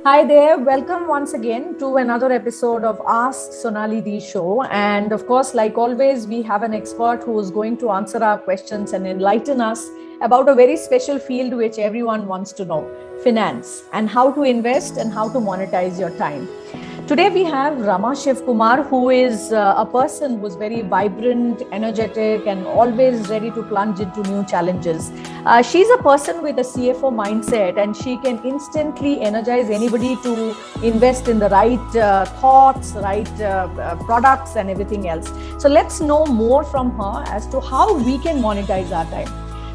Hi there, welcome once again to another episode of Ask SonaliD Show. And of course, like always, we have an expert who is going to answer our questions and enlighten us about a very special field which everyone wants to know, finance, and how to invest and how to monetize your time. Today we have Ramma Shiv Kumar, who is a person who's very vibrant, energetic, and always ready to plunge into new challenges. She's a person with a CFO mindset, and she can instantly energize anybody to invest in the right thoughts, right products, and everything else. So let's know more from her as to how we can monetize our time.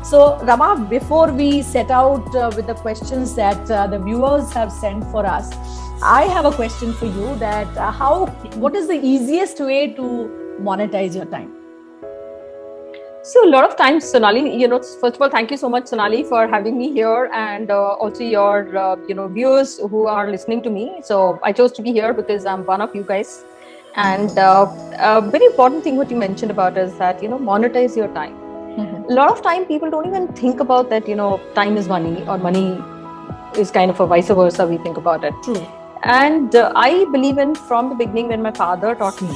So, Rama, before we set out with the questions that the viewers have sent for us, I have a question for you that what is the easiest way to monetize your time? So a lot of times, Sonali, first of all, thank you so much, Sonali, for having me here, and also your, viewers who are listening to me. So I chose to be here because I'm one of you guys. And a very important thing what you mentioned about is that, monetize your time. A lot of time people don't even think about that, time is money, or money is kind of a vice versa, we think about it. True. And I believe in from the beginning when my father taught me.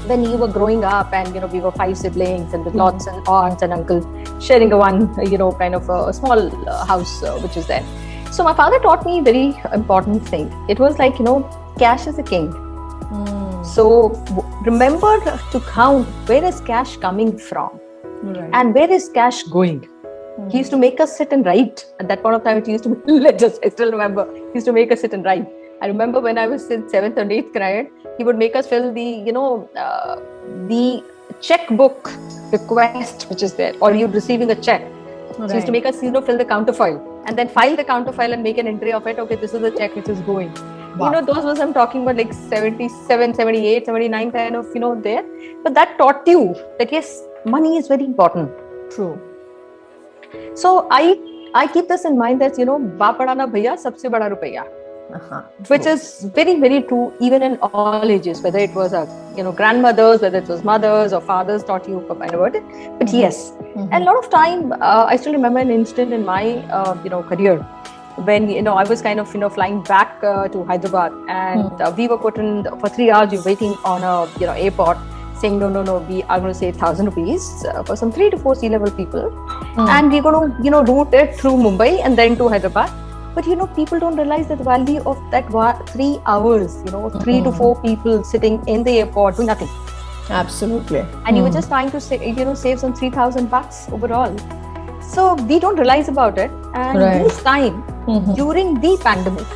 When you were growing up and, we were 5 siblings and with lots and aunts and uncles sharing kind of a small house which is there. So my father taught me a very important thing. It was like, cash is a king. So remember to count where is cash coming from. Right. And where is cash going? He used to make us sit and write. At that point of time, it used to be letters. I still remember. He used to make us sit and write. I remember when I was in 7th and 8th grade, he would make us fill the checkbook request which is there, or you receiving a check. Right. So he used to make us, fill the counterfoil and then file the counterfoil and make an entry of it. Okay, this is the check which is going. Wow. Those was I'm talking about like 77, 78, 79 kind of, there. But that taught you that yes, money is very important. True. So I keep this in mind that, baap padhana bhaiya, sabse bada rupaiya. Which is very, very true, even in all ages, whether it was grandmothers, whether it was mothers or fathers taught you about it. But yes, and a lot of time, I still remember an incident in my, career when, I was kind of, flying back to Hyderabad, and we were put in for 3 hours, you're waiting on a, airport, saying, no, we are going to save 1,000 rupees for some 3 to 4 C-level people. And we're going to, route it through Mumbai and then to Hyderabad. But, people don't realize the value of that 3 hours, 3 to 4 people sitting in the airport doing nothing. Absolutely. And you were just trying to save some 3,000 bucks overall. So we don't realize about it. And this time, during the pandemic,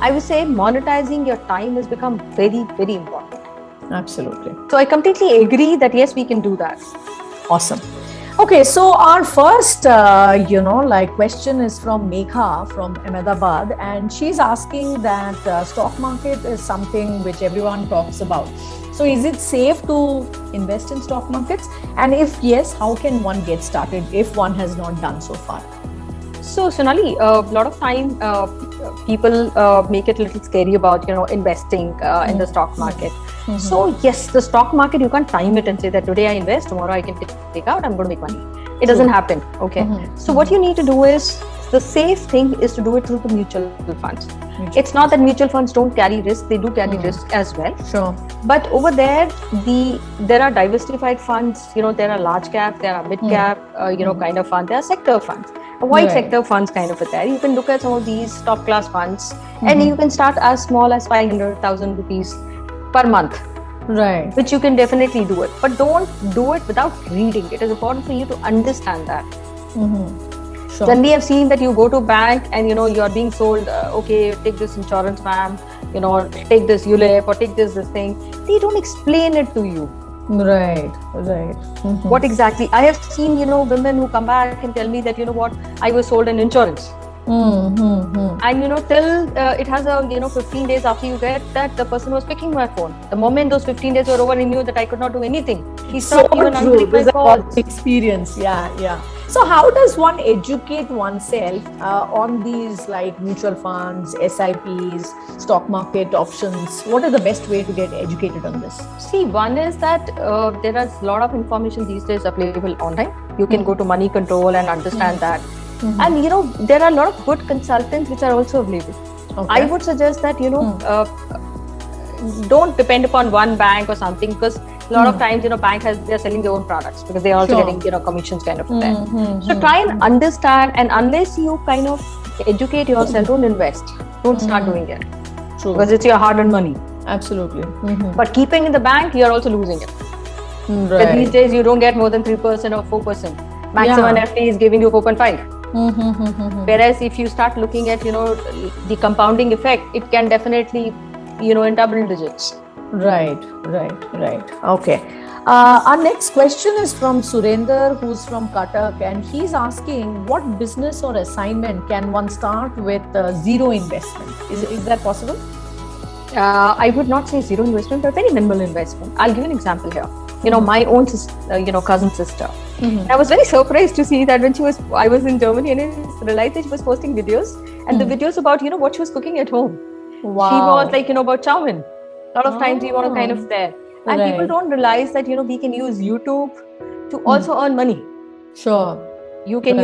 I would say monetizing your time has become very, very important. Absolutely. So I completely agree that yes, we can do that. Awesome. Okay, so our first, question is from Megha from Ahmedabad, and she's asking that stock market is something which everyone talks about. So is it safe to invest in stock markets? And if yes, how can one get started if one has not done so far? So Sonali, a lot of time people make it a little scary about, investing in the stock market. So yes, the stock market, you can't time it and say that today I invest, tomorrow I can take out, I'm going to make money. It doesn't happen. Okay. So what you need to do is, the safe thing is to do it through the mutual funds. It's not that mutual funds don't carry risk, they do carry risk as well. Sure. But over there, there are diversified funds, there are large cap, there are mid cap, kind of fund, there are sector funds. A wide sector funds kind of there. You can look at some of these top class funds and you can start as small as 500,000 rupees per month. Right. Which you can definitely do it. But don't do it without reading. It is important for you to understand that. Sure. Then we have seen that you go to bank and, you're being sold, okay, take this insurance, ma'am, take this ULIP or take this thing. They don't explain it to you. Right. What exactly? I have seen, women who come back and tell me that, I was sold an insurance. And till it has a 15 days after you get that, the person was picking my phone. The moment those 15 days were over, he knew that I could not do anything. He stopped even answering my calls. Experience. Yeah. So how does one educate oneself on these like mutual funds, SIPs, stock market options? What is the best way to get educated on this? See, one is that there is a lot of information these days available online. You can go to Money Control and understand that. And there are a lot of good consultants which are also available. I would suggest that, don't depend upon one bank or something, because a lot of times, they're selling their own products because they're also getting, commissions kind of there. So try and understand, and unless you kind of educate yourself, don't invest. Don't start doing it. True. Because it's your hard-earned money. Absolutely. But keeping in the bank, you're also losing it. But these days, you don't get more than 3% or 4%. Maximum FD is giving you 4.5. Whereas if you start looking at, the compounding effect, it can definitely, in double digits. Right. Okay. Our next question is from Surender, who's from Cuttack, and he's asking, what business or assignment can one start with zero investment? Is that possible? I would not say zero investment, but very minimal investment. I'll give you an example here. My own cousin sister. I was very surprised to see that when I was in Germany, and I realized that she was posting videos, and the videos about, what she was cooking at home. Wow. She was like, about chow mein. A lot of times you want to kind of there. And people don't realize that, we can use YouTube to also earn money. Sure. You can,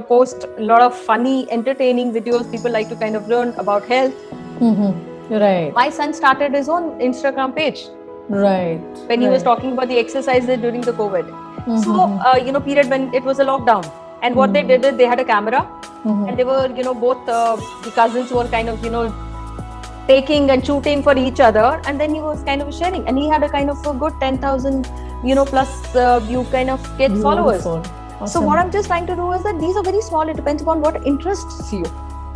post a lot of funny, entertaining videos. People like to kind of learn about health. Right. My son started his own Instagram page. Right. When he was talking about the exercises during the COVID. So, period when it was a lockdown. And what they did is they had a camera and they were, both the cousins were kind of, taking and shooting for each other, and then he was kind of sharing, and he had a kind of a good 10,000 plus view kind of get followers. Awesome. So what I'm just trying to do is that these are very small. It depends upon what interests you.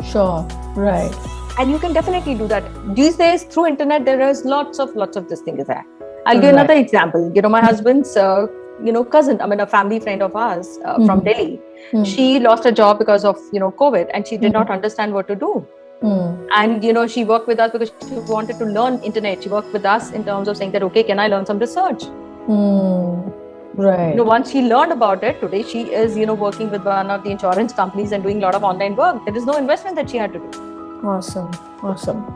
Sure. Right. And you can definitely do that these days through internet. There is lots of this thing is there. I'll give another example. My husband's cousin, a family friend of ours from Delhi. She lost her job because of COVID, and she did not understand what to do. And she worked with us because she wanted to learn internet. She worked with us in terms of saying that, okay, can I learn some research? Right. Once she learned about it, today she is working with one of the insurance companies and doing a lot of online work. There is no investment that she had to do. Awesome.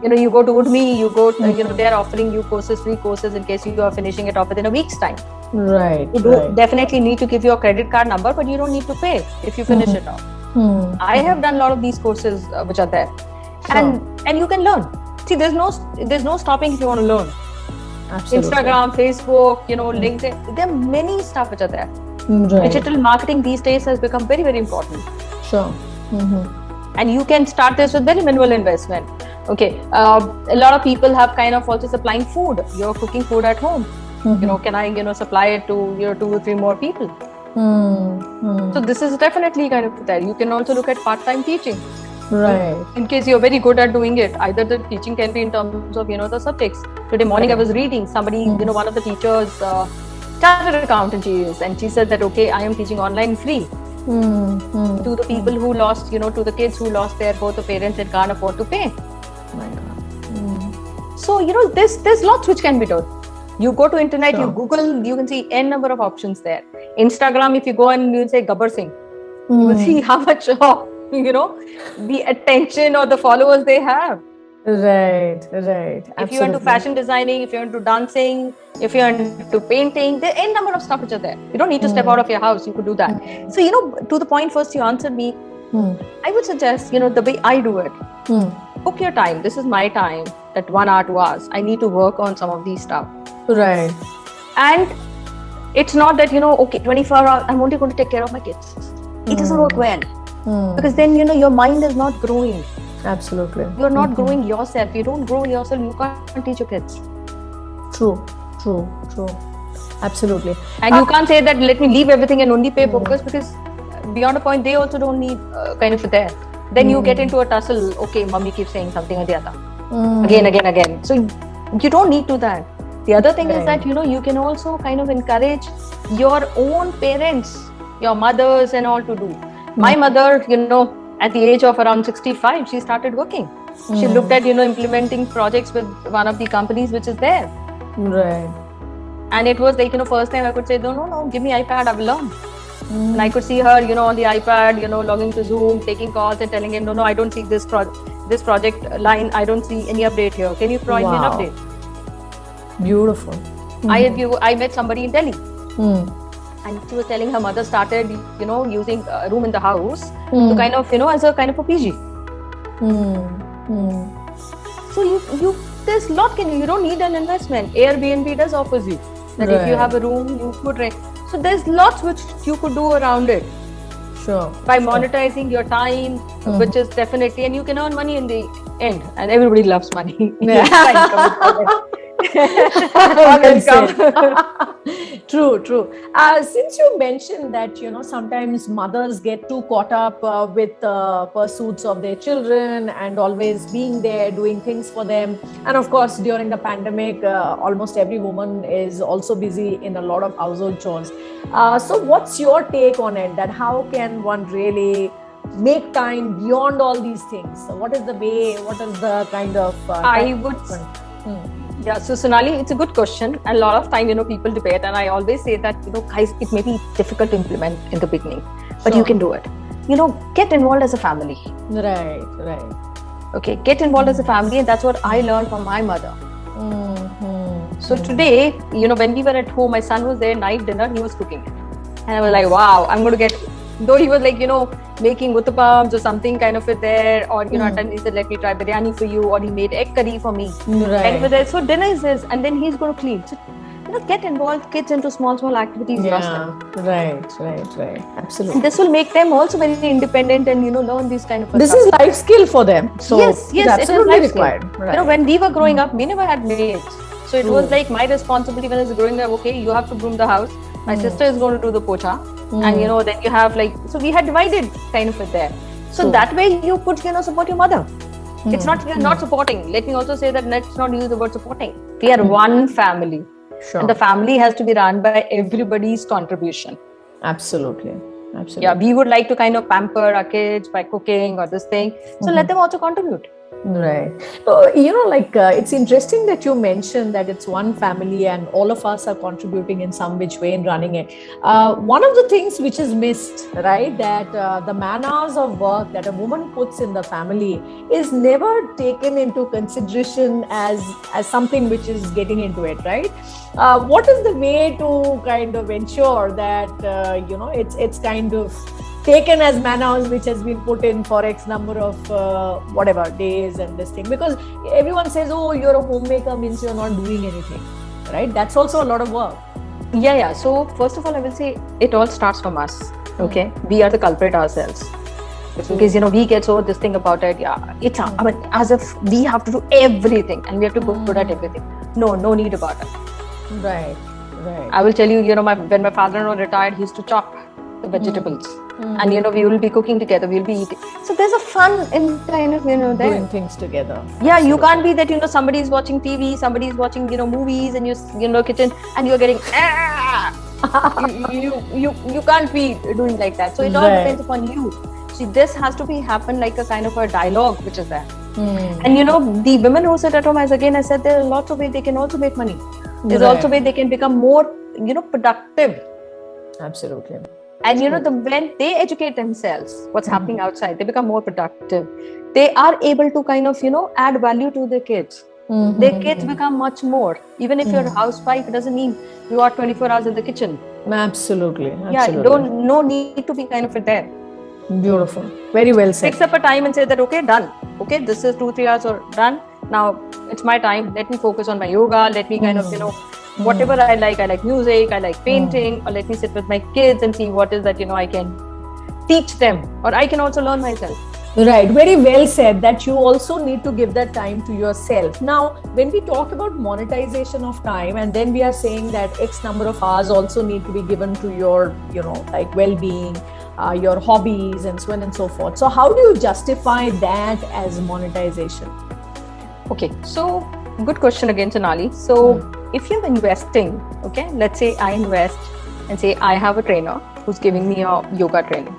You go to Udemy, you go they're offering you free courses in case you are finishing it off within a week's time. Right. You definitely need to give your credit card number, but you don't need to pay if you finish it off. I have done a lot of these courses which are there. Sure. And you can learn. See, there's no stopping if you want to learn. Absolutely. Instagram, Facebook, LinkedIn. There are many stuff which are there. Right. Digital marketing these days has become very, very important. Sure. And you can start this with very minimal investment. Okay. A lot of people have kind of also supplying food. You're cooking food at home. Can I, supply it to 2 or 3 more people? So this is definitely kind of there. You can also look at part-time teaching. Right. In case you're very good at doing it, either the teaching can be in terms of, the subjects. Today morning I was reading somebody, one of the teachers, chartered accountant she is, and she said that, okay, I am teaching online free to the people who lost, to the kids who lost both the parents and can't afford to pay. My God. So, there's lots which can be done. You go to internet, you Google, you can see n number of options there. Instagram, if you go and you say Gabbar Singh, you will see how much of the attention or the followers they have. Right. Absolutely. If you're into fashion designing, if you're into dancing, if you're into painting, there are n number of stuff which are there. You don't need to step out of your house. You could do that. So, to the point first you answered me, I would suggest, the way I do it, book your time. This is my time, that 1 hour, 2 hours. I need to work on some of these stuff. Right. And it's not that, okay, 24 hours, I'm only going to take care of my kids. It doesn't work well. Because then, your mind is not growing. Absolutely. You're not growing yourself. You don't grow yourself, you can't teach your kids. True. Absolutely. And you can't say that, let me leave everything and only pay focus, because beyond a point, they also don't need kind of there. Then you get into a tussle. Okay, mommy keeps saying something or the other. Again. So you don't need to that. The other thing is that, you can also kind of encourage your own parents, your mothers and all to do. My mother, at the age of around 65, she started working. She looked at, implementing projects with one of the companies which is there. Right. And it was like, first time I could say, no, give me iPad, I will learn. And I could see her, on the iPad, logging to Zoom, taking calls and telling him, no, I don't see this project line. I don't see any update here. Can you provide me an update? Beautiful. I met somebody in Delhi. And she was telling her mother started, using a room in the house to kind of, as a kind of a PG. So you there's lot you don't need an investment. Airbnb does offers you that if you have a room, you could rent. So there's lots which you could do around it. Sure. By monetizing your time, which is definitely, and you can earn money in the end, and everybody loves money. True. Since you mentioned that, sometimes mothers get too caught up with pursuits of their children and always being there, doing things for them. And of course, during the pandemic, almost every woman is also busy in a lot of household chores. So what's your take on it? That how can one really make time beyond all these things? So what is the way, what is the kind of... Yeah, so Sonali, it's a good question. A lot of time, people debate, and I always say that, guys, it may be difficult to implement in the beginning, but you can do it. Get involved as a family. Right. Okay, get involved as a family, and that's what I learned from my mother. So today, when we were at home, my son was there, night dinner, he was cooking. And I was like, wow, I'm going to get... Though he was like, making uttapams or something kind of it there, or at times he said, let me try biryani for you, or he made egg curry for me. Right. So dinner is this, and then he's going to clean. So, get involved kids into small activities yourself. Right. Absolutely. And this will make them also very independent and learn these kind of... This is life skill for them. So yes, it's absolutely it is required. Right. When we were growing up, we never had maids. So it was like my responsibility when I was growing up, okay, you have to groom the house. My sister is going to do the pocha. And then you have so we had divided kind of it there. So that way you could, support your mother. It's not, you're not supporting. Let me also say that let's not use the word supporting. We are one family. Sure. And the family has to be run by everybody's contribution. Absolutely. Yeah, we would like to kind of pamper our kids by cooking or this thing. So let them also contribute. Right. So, it's interesting that you mentioned that it's one family and all of us are contributing in some which way in running it. One of the things which is missed, right, that the man hours of work that a woman puts in the family is never taken into consideration as something which is getting into it, right? What is the way to kind of ensure that, it's kind of taken as man hours which has been put in for X number of days and this thing, because everyone says, oh, you're a homemaker means you're not doing anything, right? That's also a lot of work. Yeah. So first of all, I will say it all starts from us. Okay, we are the culprit ourselves. Because we get so this thing about it. Yeah, it's as if we have to do everything and we have to go good at everything. No need about it. Right. I will tell you, when my father-in-law retired, he used to chop the vegetables. And we will be cooking together, we'll be eating. So there's a fun in kind of there. Doing things together. Yeah, absolutely. You can't be that somebody's watching TV, somebody's watching movies, and you're kitchen and you're getting you can't be doing like that. So it all depends upon you. See, this has to be happen like a kind of a dialogue which is there. And the women who sit at home, as again I said, there are lots of ways they can also make money. There's also ways they can become more productive. Absolutely. And when they educate themselves, what's happening outside, they become more productive. They are able to kind of, add value to their kids. Their kids become much more. Even if you're a housewife, it doesn't mean you are 24 hours in the kitchen. Absolutely. Yeah, no need to be kind of there. Beautiful. Very well said. Fix up a time and say that, okay, done. Okay, this is 2-3 hours or done. Now it's my time. Let me focus on my yoga. Let me kind of, whatever I like music, I like painting, or let me sit with my kids and see what is that, I can teach them, or I can also learn myself. Right. Very well said that you also need to give that time to yourself. Now, when we talk about monetization of time, and then we are saying that X number of hours also need to be given to your, well-being, your hobbies and so on and so forth. So how do you justify that as monetization? Okay. So good question again, Sonali. So if you're investing, okay, let's say I invest and say I have a trainer who's giving me a yoga training.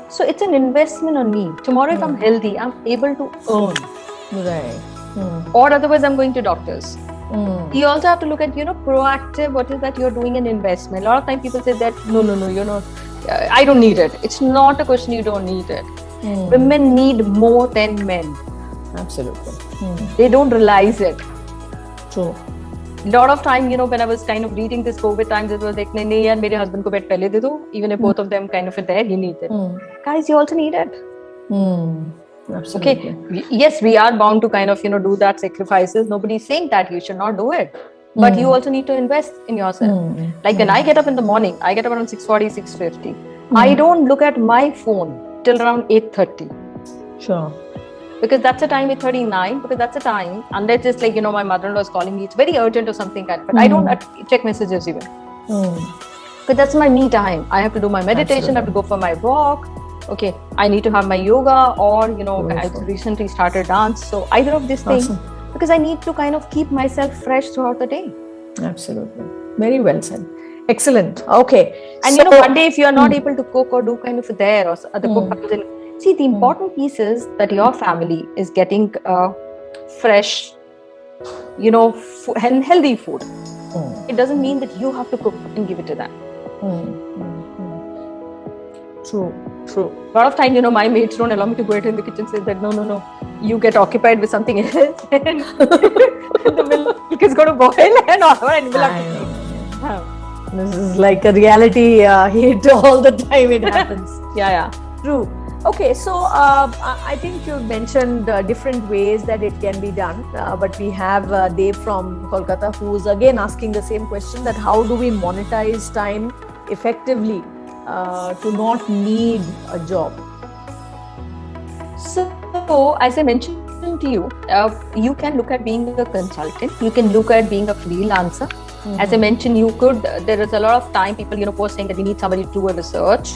So it's an investment on me. Tomorrow, if I'm healthy, I'm able to earn. Right. Or otherwise, I'm going to doctors. You also have to look at, proactive, what is that you're doing an investment. A lot of times people say that, no, I don't need it. It's not a question you don't need it. Women need more than men. Absolutely. They don't realize it. True. A lot of time, when I was kind of reading this COVID times, it was like, nahi yaar, mere husband ko bed pehle de do. Even if both of them kind of are there, he needs it. Guys, you also need it. Absolutely. Okay. Yes, we are bound to kind of, do that sacrifices. Nobody's saying that you should not do it. But you also need to invest in yourself. Like when I get up in the morning, I get up around 6:40, 6:50. I don't look at my phone till around 8:30. Sure. Because that's a time, 8:39, because that's a time, unless it's like, my mother-in-law is calling me, it's very urgent or something like that, but I don't check messages even. Because that's my me time. I have to do my meditation, I have to go for my walk. Okay, I need to have my yoga, or, I've recently started dance. So either of these things, because I need to kind of keep myself fresh throughout the day. Absolutely. Very well said. Excellent. Okay. And one day if you are not able to cook or do kind of there, or the cook comes in, see, the important piece is that your family is getting fresh, and healthy food. It doesn't mean that you have to cook and give it to them. True. A lot of time, my mates don't allow me to go out in the kitchen. Say that no, you get occupied with something else, and the milk is going to boil, and we'll have to. This is like a reality hit all the time. It happens. Yeah. True. Okay, so I think you mentioned different ways that it can be done, but we have Dave from Kolkata who's again asking the same question, that how do we monetize time effectively to not need a job? So, as I mentioned to you, you can look at being a consultant, you can look at being a freelancer. As I mentioned, there is a lot of time people, post saying that we need somebody to do a research.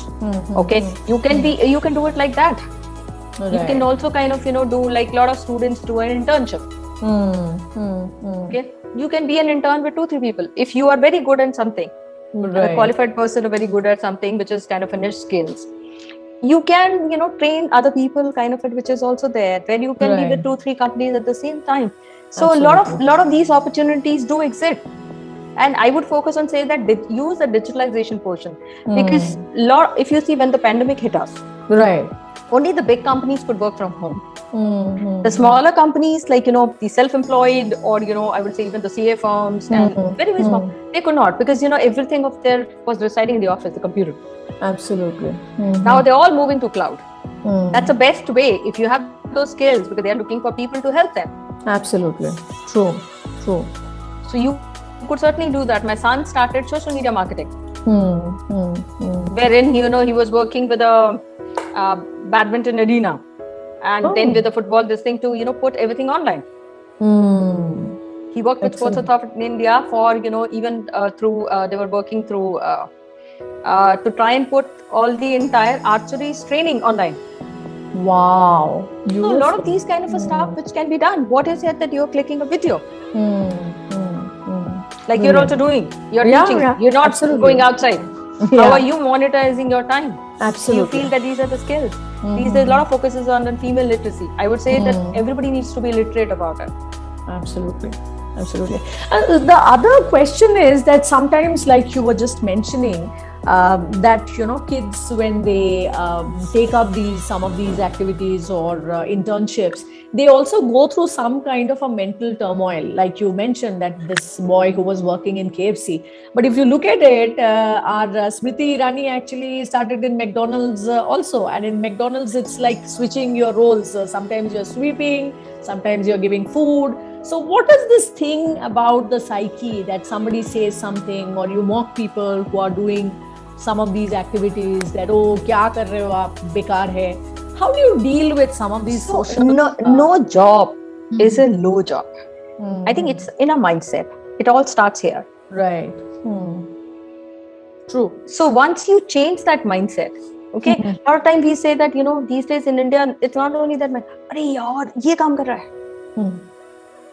Okay, you can do it like that. Right. You can also kind of, do like a lot of students do an internship. Okay, you can be an intern with 2-3 people. If you are very good at something, a qualified person, very good at something, which is kind of a niche skills, you can, train other people kind of it, which is also there, where you can be with 2-3 companies at the same time. So absolutely. a lot of these opportunities do exist. And I would focus on saying that use the digitalization portion, because if you see when the pandemic hit us, only the big companies could work from home. The smaller companies, like the self-employed, or I would say even the CA firms, and very small, they could not, because everything of their was residing in the office, the computer. Absolutely. Now they're all moving to cloud. That's the best way if you have those skills, because they are looking for people to help them. Absolutely. True. So you could certainly do that. My son started social media marketing, wherein he was working with a badminton arena, and then with the football, this thing to put everything online. He worked with Sports Authority in India for even through they were working through to try and put all the entire archery training online. Wow. So a lot of these kind of stuff which can be done. What is it that you're clicking a video? Like you're also doing, you're teaching, you're not going outside. How are you monetizing your time? Absolutely. You feel that these are the skills. There's a lot of focuses on female literacy. I would say that everybody needs to be literate about it. Absolutely. The other question is that sometimes, like you were just mentioning, that kids, when they take up some of these activities or internships, they also go through some kind of a mental turmoil. Like you mentioned that this boy who was working in KFC, but if you look at it, our Smriti Irani actually started in McDonald's also, and in McDonald's it's like switching your roles. Sometimes you're sweeping, sometimes you're giving food. So what is this thing about the psyche that somebody says something, or you mock people who are doing some of these activities, that kya kar rahe ho aap, bekar hai? How do you deal with some of these social... No job is a low job. I think it's in a mindset. It all starts here. Right. True. So once you change that mindset, okay, a lot of time we say that, these days in India, it's not only that, अरे यार, ये काम कर रहा है.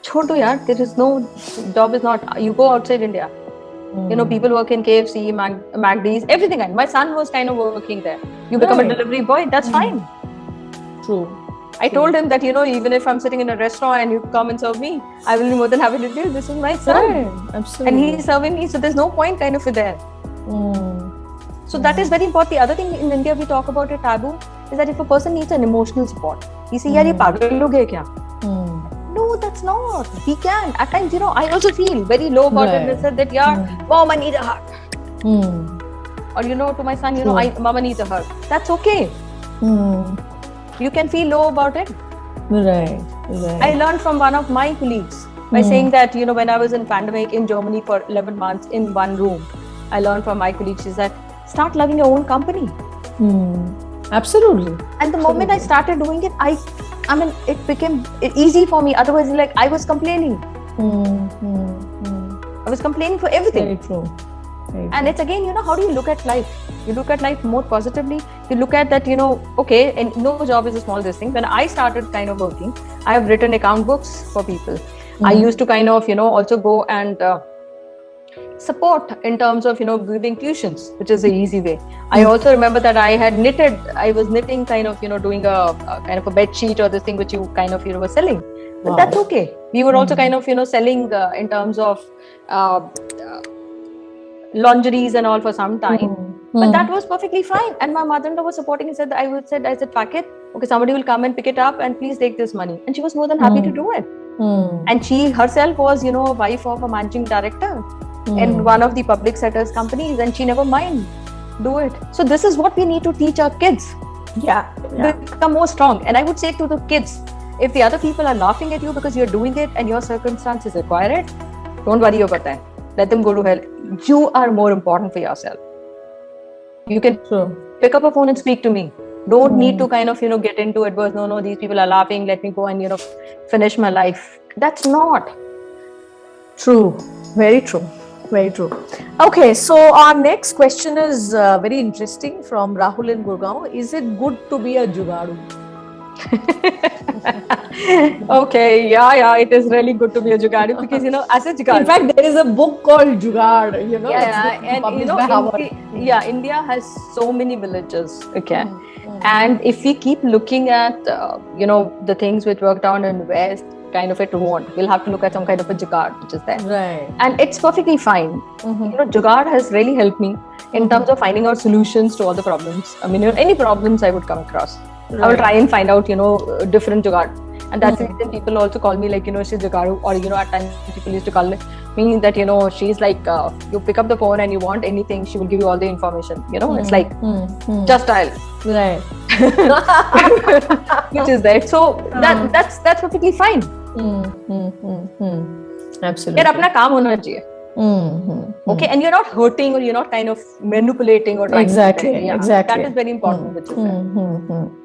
छोड़ दो यार, there is no job is not, you go outside India. People work in KFC, McD's, everything. My son was kind of working there. You become a delivery boy, that's fine. True. I told him that, even if I'm sitting in a restaurant and you come and serve me, I will be more than happy to do. This is my son. Absolutely. And he's serving me, so there's no point kind of there. So that is very important. The other thing in India we talk about a taboo is that if a person needs an emotional support, he say, yaar, ye pagal log hai kya? No, that's not. He can. At times, I also feel very low about it. They said that, mom, I need a hug. Or, to my son, Mama needs a hug. That's okay. you can feel low about it. Right. I learned from one of my colleagues by saying that, when I was in pandemic in Germany for 11 months in one room, I learned from my colleague, she said, start loving your own company. Absolutely. And the moment I started doing it, I mean, it became easy for me. Otherwise, like, I was complaining. I was complaining for everything. Very true. And it's again, how do you look at life? You look at life more positively. You look at that, okay, and no job is a small thing. When I started kind of working, I have written account books for people. I used to kind of, also go and support in terms of, giving tuitions, which is the easy way. I also remember that I was knitting kind of, doing a kind of a bed sheet or this thing which you kind of, were selling. But that's okay. We were also kind of, selling in terms of lingeries and all for some time. But that was perfectly fine. And my mother-in-law was supporting and said, I said, pack it. Okay, somebody will come and pick it up and please take this money. And she was more than happy to do it. And she herself was, wife of a managing director in one of the public sector's companies, and she never mind do it. So this is what we need to teach our kids. Yeah. Become more strong. And I would say to the kids, if the other people are laughing at you because you're doing it and your circumstances require it, don't worry about that. Let them go to hell. You are more important for yourself. You can pick up a phone and speak to me. Don't need to kind of, get into it. But no, these people are laughing. Let me go and, finish my life. That's not true. Very true. Very true. Okay, so our next question is very interesting from Rahul in Gurgaon. Is it good to be a jugadu? Okay, yeah, it is really good to be a jugadu because, as a jugadu. In fact, there is a book called Jugad, and India has so many villages, okay. And if we keep looking at, the things which worked on in West, kind of it won't. We'll have to look at some kind of a jugaad which is there. Right. And it's perfectly fine. Jugaad has really helped me in terms of finding out solutions to all the problems. I mean, any problems I would come across. Right. I will try and find out, different jugaad. And that's the reason people also call me like, she's jugadu, or, at times people used to call me that, she's like, you pick up the phone and you want anything, she will give you all the information, it's like, just dial. Right. Which is there. So that's perfectly fine. Absolutely. Your apna kaam hona chahiye. Okay, and you're not hurting or you're not kind of manipulating or trying exactly. That is very important. Which is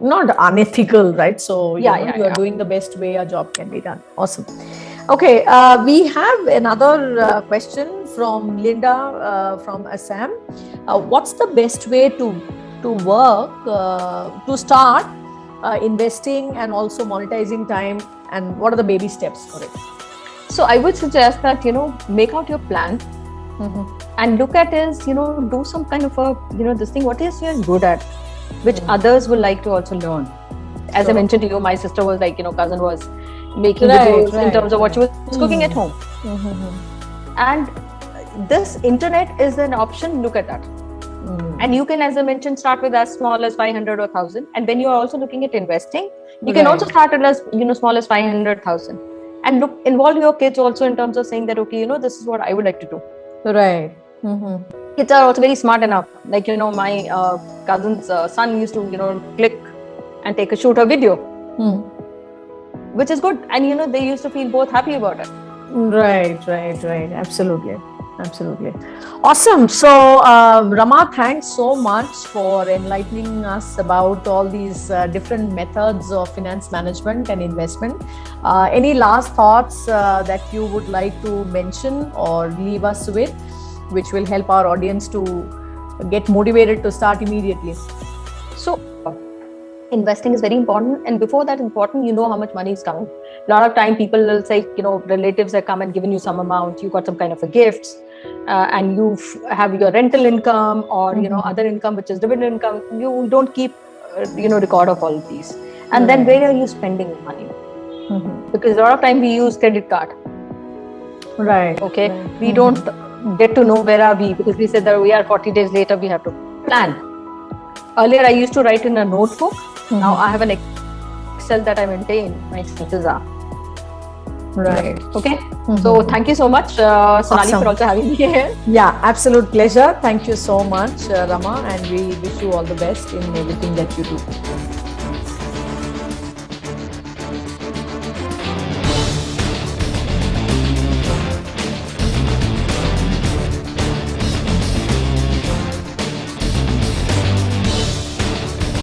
not unethical, right? So you are doing the best way a job can be done. Awesome. Okay, we have another question from Linda from Assam. What's the best way to work to start investing and also monetizing time, and what are the baby steps for it? So I would suggest that, make out your plan and look at is, do some kind of a, this thing, what is you're good at, which others will like to also learn. As I mentioned to you, my sister was like, cousin was making videos in terms of what she was cooking at home. And this internet is an option, look at that. And you can, as I mentioned, start with as small as 500 or 1,000. And when you're also looking at investing, you can also start it as, small as 500,000. And involve your kids also in terms of saying that, okay, this is what I would like to do. Right. Kids are also very smart enough. Like, my cousin's son used to, click and shoot a video, which is good. And, they used to feel both happy about it. Right. Absolutely. Awesome. So, Ramma, thanks so much for enlightening us about all these different methods of finance management and investment. Any last thoughts that you would like to mention or leave us with, which will help our audience to get motivated to start immediately? So, investing is very important, and before that important, how much money is coming. A lot of time people will say, relatives have come and given you some amount, you got some kind of a gifts, and you have your rental income or other income, which is dividend income. You don't keep record of all of these, and then where are you spending your money? Because a lot of time we use credit card. Right. Okay. We don't get to know where are we, because we said that we are 40 days later, we have to plan. Earlier I used to write in a notebook. Now I have an Excel that I maintain. My expenses are. Right. Okay. So thank you so much, Sonali, for also having me here. Yeah, absolute pleasure. Thank you so much, Ramma, and we wish you all the best in everything that you do.